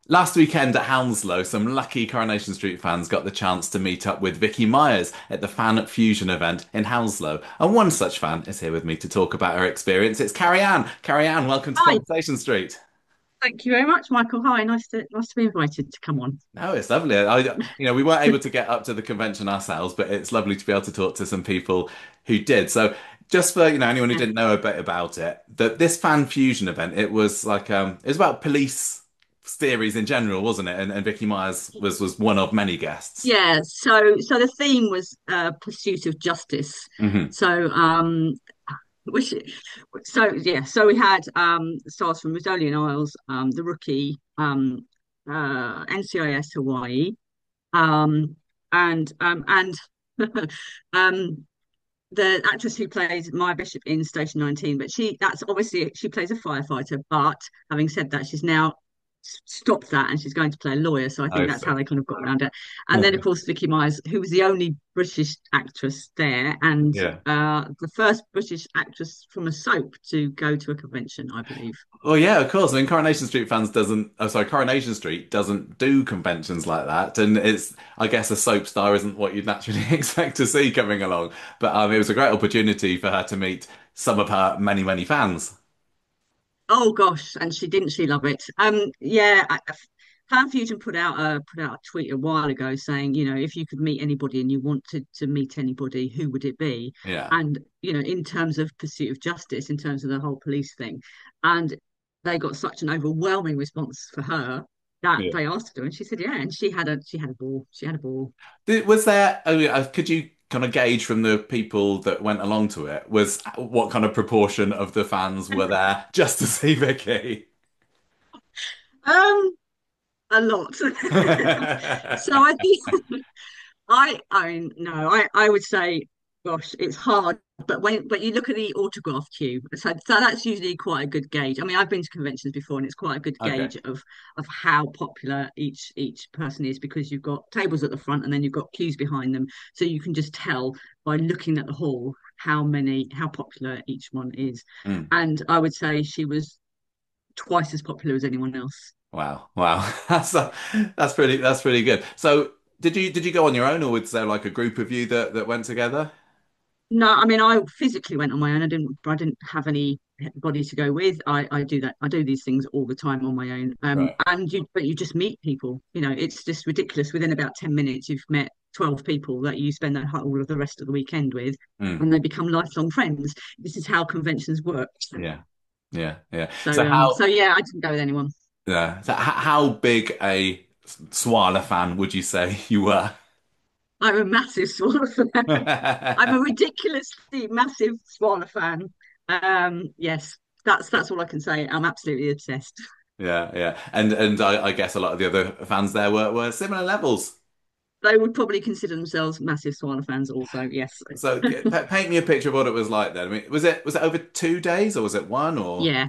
Last weekend at Hounslow, some lucky Coronation Street fans got the chance to meet up with Vicky Myers at the FanFusion event in Hounslow. And one such fan is here with me to talk about her experience. It's Carianne. Carianne, welcome to Hi, Conversation Street. thank you very much, Michael. Hi, nice to be invited to come on. No, it's lovely. We weren't able to get up to the convention ourselves, but it's lovely to be able to talk to some people who did. So, just for anyone who Yeah. didn't know a bit about it, that this fan fusion event, it was like it was about police theories in general, wasn't it? And Vicky Myers was one of many guests. Yeah, so the theme was pursuit of justice. Hmm. So which so we had stars from Rizzoli and Isles, the rookie, NCIS Hawaii, and um the actress who plays Maya Bishop in Station 19, but that's obviously she plays a firefighter. But having said that, she's now stopped that and she's going to play a lawyer. So I think Oh, that's how so. they kind of got around it. And then, of course, Vicky Myers, who was the only British actress there and Yeah. the first British actress from a soap to go to a convention, I believe. Well, yeah, of course. I mean, Coronation Street fans doesn't. Oh, sorry, Coronation Street doesn't do conventions like that, and it's. I guess a soap star isn't what you'd naturally expect to see coming along. But it was a great opportunity for her to meet some of her many, many fans. Oh gosh, and she love it. Yeah, FanFusion put out a tweet a while ago saying, if you could meet anybody and you wanted to meet anybody, who would it be? Yeah, And in terms of pursuit of justice, in terms of the whole police thing, and they got such an overwhelming response for her that yeah. they asked her, and she said, yeah, and she had a ball. She had a ball. Was there? Oh, yeah, could you kind of gauge from the people that went along to it? Was what kind of proportion of the fans were there just to see Vicky? Um, a lot. So I think I mean, no, I would say, gosh, it's hard. But you look at the autograph queue, so that's usually quite a good gauge. I mean, I've been to conventions before, and it's quite a good Okay. gauge of how popular each person is because you've got tables at the front and then you've got queues behind them, so you can just tell by looking at the hall how popular each one is. Mm. And I would say she was twice as popular as anyone else. Wow, wow. That's pretty good. So did you go on your own or was there like a group of you that went together? No, I mean I physically went on my own. I didn't have anybody to go with. I do that. I do these things all the time on my own. Right. But you just meet people. It's just ridiculous. Within about 10 minutes, you've met 12 people that you spend all of the rest of the weekend with, Mm. and they become lifelong friends. This is how conventions work. Yeah. Yeah. Yeah. So so yeah, I didn't go with anyone. How big a Swarla fan would you say you were? I'm a massive Swarla fan. I'm a ridiculously massive Swarla fan. Yes, that's all I can say. I'm absolutely obsessed. Yeah, yeah. And I guess a lot of the other fans there were similar levels. They would probably consider themselves massive Swarla fans also, yes. So paint me a picture of what it was like then. I mean, was it over 2 days or was it one or? Yeah.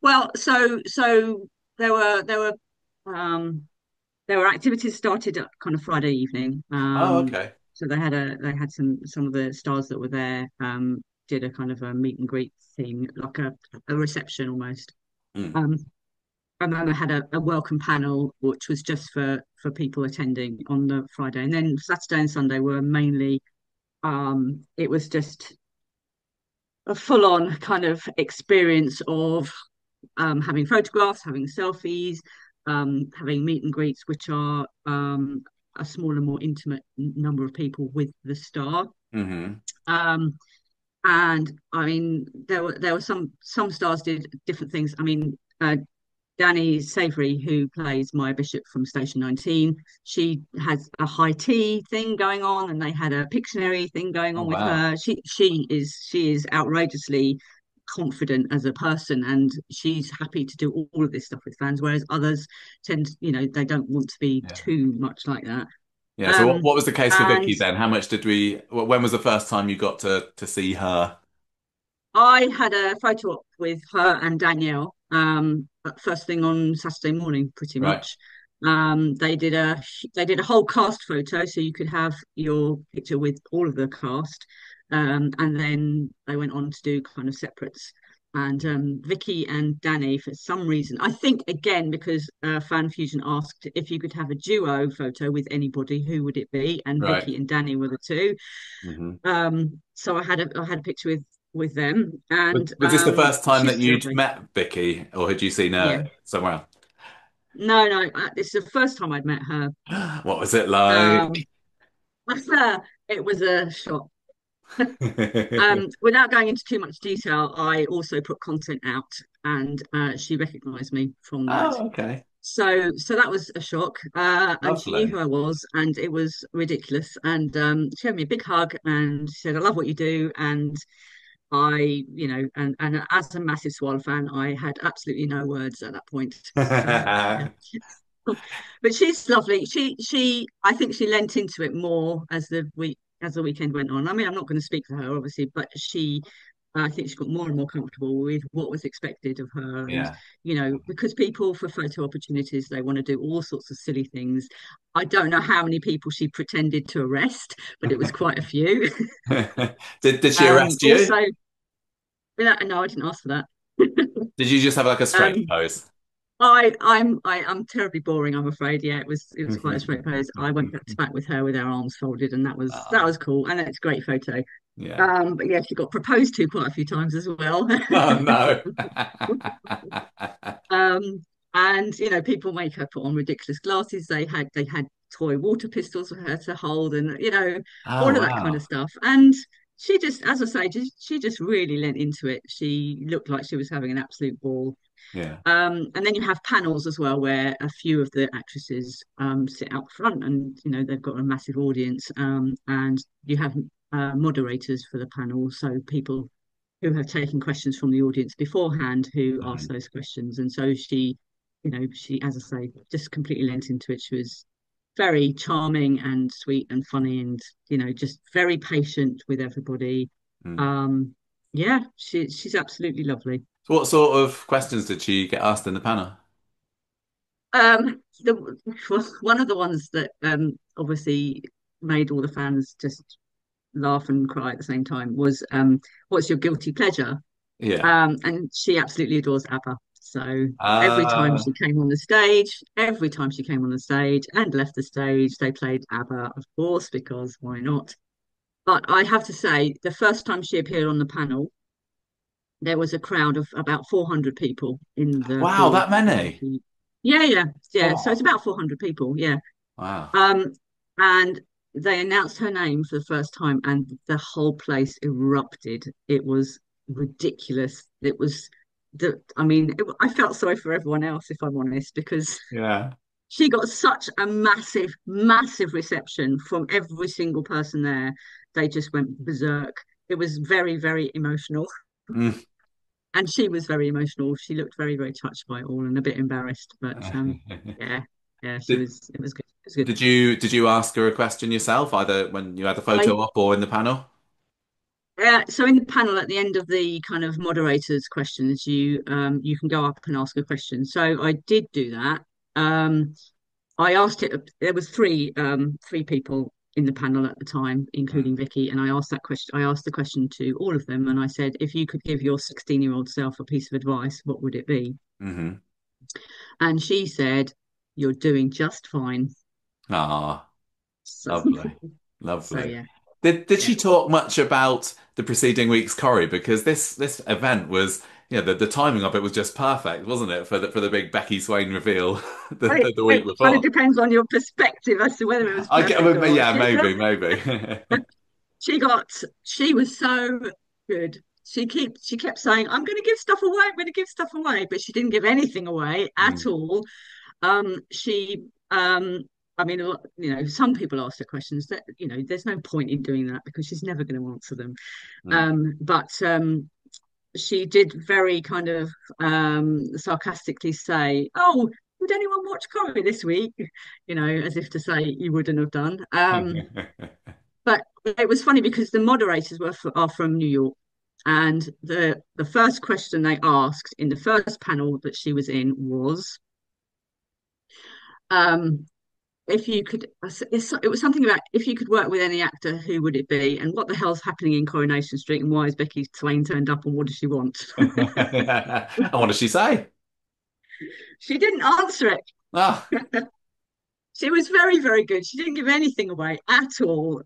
Well, so there were there were um there were activities started at kind of Friday evening. Oh, okay. So they had some of the stars that were there did a kind of a meet and greet thing, like a reception almost. Mm. Um and then they had a welcome panel which was just for people attending on the Friday. And then Saturday and Sunday were mainly it was just a full-on kind of experience of having photographs, having selfies, having meet and greets, which are a smaller, more intimate number of people with the star. Hmm. Um, and I mean, there were some stars did different things. I mean, Danny Savory, who plays Maya Bishop from Station 19, she has a high tea thing going on, and they had a Pictionary thing going Oh, on with wow. her. She is outrageously confident as a person, and she's happy to do all of this stuff with fans, whereas others tend, they don't want to be Yeah. too much like that. Yeah. So what, Um, what was the case for and Vicky then? How much did when was the first time you got to see her? I had a photo op with her and Danielle first thing on Saturday morning, pretty Right. much. They did a whole cast photo, so you could have your picture with all of the cast, and then they went on to do kind of separates. And Vicky and Danny, for some reason, I think again because FanFusion asked if you could have a duo photo with anybody, who would it be? And Right. Vicky and Danny were the two. Hmm. So I had a picture with them, and Was this the first time that she's you'd lovely. met Vicky, or had you seen Yeah, her somewhere no, no, this is the first time I'd met her. else? What was it like? Um, it was a shock. Without going into too much detail, I also put content out, and she recognised me from that. Oh, okay. So that was a shock. And she knew Lovely. who I was, and it was ridiculous. And she gave me a big hug and she said, "I love what you do." And and as a massive Swarla fan, I had absolutely no words at that point. So yeah. But she's lovely. I think she lent into it more as the weekend went on. I mean, I'm not going to speak for her, obviously, but I think she got more and more comfortable with what was expected of her. And, Yeah. because people for photo opportunities, they want to do all sorts of silly things. I don't know how many people she pretended to arrest, but it was quite a few. Did she arrest you? Also, no, I didn't ask for that. Did you just have like a straight Um, pose? I'm terribly boring, I'm afraid. Yeah, it was quite a straight pose. I went back to back with her with our arms folded, and that Oh, was cool, and it's a great photo. yeah. But yeah, she got proposed to quite a few times as well. Oh no. um, and people make her put on ridiculous glasses. They had toy water pistols for her to hold, and Oh all of that kind of wow. stuff. And she just, as I say, she just really lent into it. She looked like she was having an absolute ball. Yeah. And then you have panels as well, where a few of the actresses sit out front, and they've got a massive audience. And you have moderators for the panel, so people who have taken questions from the audience beforehand who ask Mhm. those questions. And so she, as I say, just completely lent into it. She was very charming and sweet and funny, and just very patient with everybody. Mm. Um, yeah, she's absolutely lovely. So what sort of questions did she get asked in the panel? One of the ones that obviously made all the fans just laugh and cry at the same time was what's your guilty pleasure? Yeah. And she absolutely adores ABBA. So Uh, every time she came on the stage and left the stage, they played ABBA, of course, because why not? But I have to say, the first time she appeared on the panel, there was a crowd of about 400 people in the wow, hall that where many. she. Yeah, yeah, yeah. So it's Oh, about 400 people. Yeah. wow. And they announced her name for the first time, and the whole place erupted. It was ridiculous. I mean, I felt sorry for everyone else, if I'm honest, because Yeah. she got such a massive, massive reception from every single person there. They just went berserk. It was very, very emotional. Mm. And she was very emotional. She looked very, very touched by it all and a bit embarrassed. But yeah, yeah, Did it was good. It was good. did you ask her a question yourself, either when you had the I photo op or in the panel? So in the panel at the end of the kind of moderators questions, you can go up and ask a question. So I did do that. Um, I asked it. There was three people in the panel at the time, Mm. including Vicky, and I asked that question. I asked the question to all of them, and I said, if you could give your 16-year-old self a piece of advice, what would it be? Hmm. And she said, "You're doing just fine." Ah, So, lovely, so lovely. yeah, Did yeah. she talk much about the preceding week's Corrie? Because this event was, the timing of it was just perfect, wasn't it, for the big Becky Swain reveal the week It kind of before? depends on your perspective as to whether it was perfect or not. Yeah, maybe. She she was so good. She kept saying, "I'm going to give stuff away. I'm going to give stuff away," but she didn't give anything away at Mm, all. She I mean, some people ask her questions that, there's no point in doing that because she's never going to answer them. mm. But she did very kind of sarcastically say, "Oh, did anyone watch Corrie this week?" As if to say you wouldn't have done. But it was funny because the moderators are from New York, and the first question they asked in the first panel that she was in was, um, if you could, it was something about if you could work with any actor, who would it be? And what the hell's happening in Coronation Street? And why is Becky Swain turned up? And what does she want? And what does she say? She didn't answer it. Oh, She was very, very good. She didn't give anything away at all.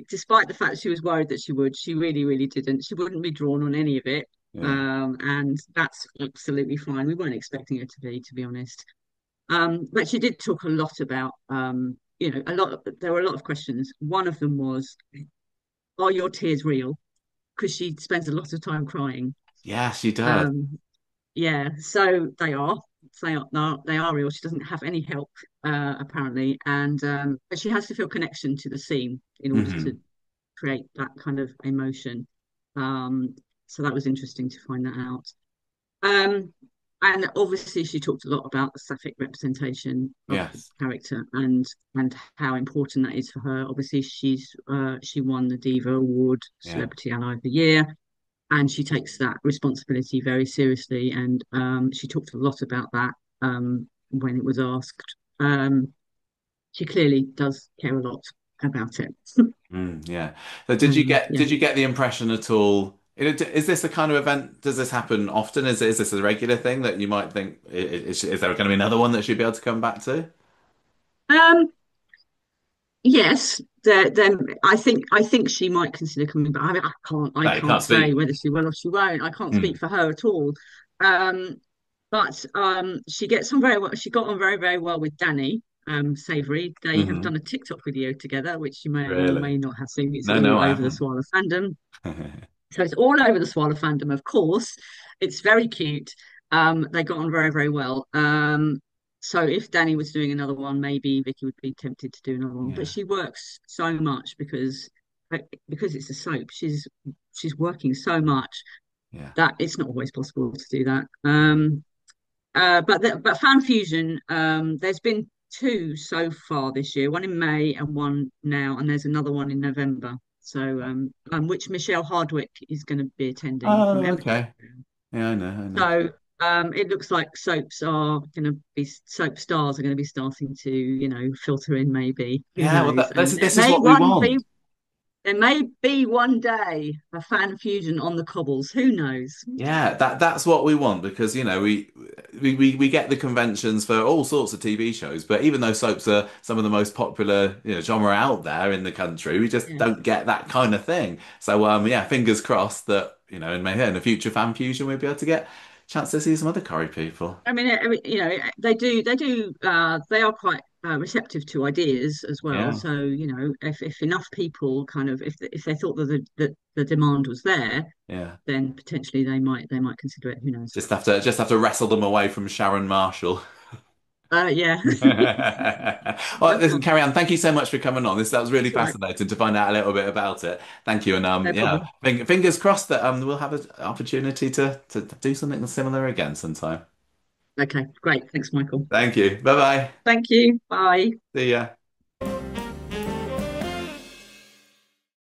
Despite the fact she was worried that she would, she really, really didn't. She wouldn't be drawn on any of it. yeah. And that's absolutely fine. We weren't expecting her to be honest. But she did talk a lot about, there were a lot of questions. One of them was, are your tears real? Because she spends a lot of time crying. Yeah, she does. Um, yeah, so they are. They are real. She doesn't have any help, apparently, and but she has to feel connection to the scene in order to Hmm. create that kind of emotion. Um, so that was interesting to find that out. Um, and obviously, she talked a lot about the sapphic representation of the Yes. character and how important that is for her. Obviously, she won the Diva Award, Yeah. Celebrity Ally of the Year, and she takes that responsibility very seriously. And she talked a lot about that when it was asked. She clearly does care a lot about it. Mm, yeah. So did Yeah. you get the impression at all? Is this the kind of event? Does this happen often? Is this a regular thing that you might think? Is there going to be another one that she'd be able to come back to? Um, yes. Then I think she might consider coming back. I mean, I No, you can't can't say speak. whether she will or she won't. I can't speak Mm. for her at all. Um, but she gets on very well. She got on very, very well with Danny Savory. They have Hmm. done a TikTok video together, which you may or Really? may not have seen. It's No, no, all I over the haven't. Swarla fandom. So it's all over the Swarla fandom, of course. It's very cute. They got on very, very well. So if Danny was doing another one, maybe Vicky would be tempted to do another one. But Yeah, she works so much because it's a soap. She's working so much yeah, that it's not always possible to do that. But FanFusion, there's been two so far this year, one in May and one now, and there's another one in November. So, which Michelle Hardwick is going to be attending from oh, Empire. okay. Yeah, I know, I know. So, it looks like soap stars are going to be starting to, filter in. Maybe, who Yeah, well, knows? And this is what we want. there may be one day a FanFusion on the cobbles. Who knows? Yeah, that's what we want because we get the conventions for all sorts of TV shows, but even though soaps are some of the most popular genre out there in the country, we just Yeah. don't get that kind of thing. So yeah, fingers crossed that in a future fan fusion we'll be able to get a chance to see some other Corrie people. They are quite receptive to ideas as well. Yeah, So, if enough people if they thought that the demand was there, yeah. then potentially they might consider it. Who knows? Just have to wrestle them away from Sharon Marshall. Yeah, Well, no listen, problem. Carianne, thank you so much for coming on. That was really That's all right. fascinating to find out a little bit about it. Thank you, and No yeah, problem. fingers crossed that we'll have an opportunity to do something similar again sometime. Okay, great. Thanks, Michael. Thank you. Bye bye. Thank you. Bye. See ya.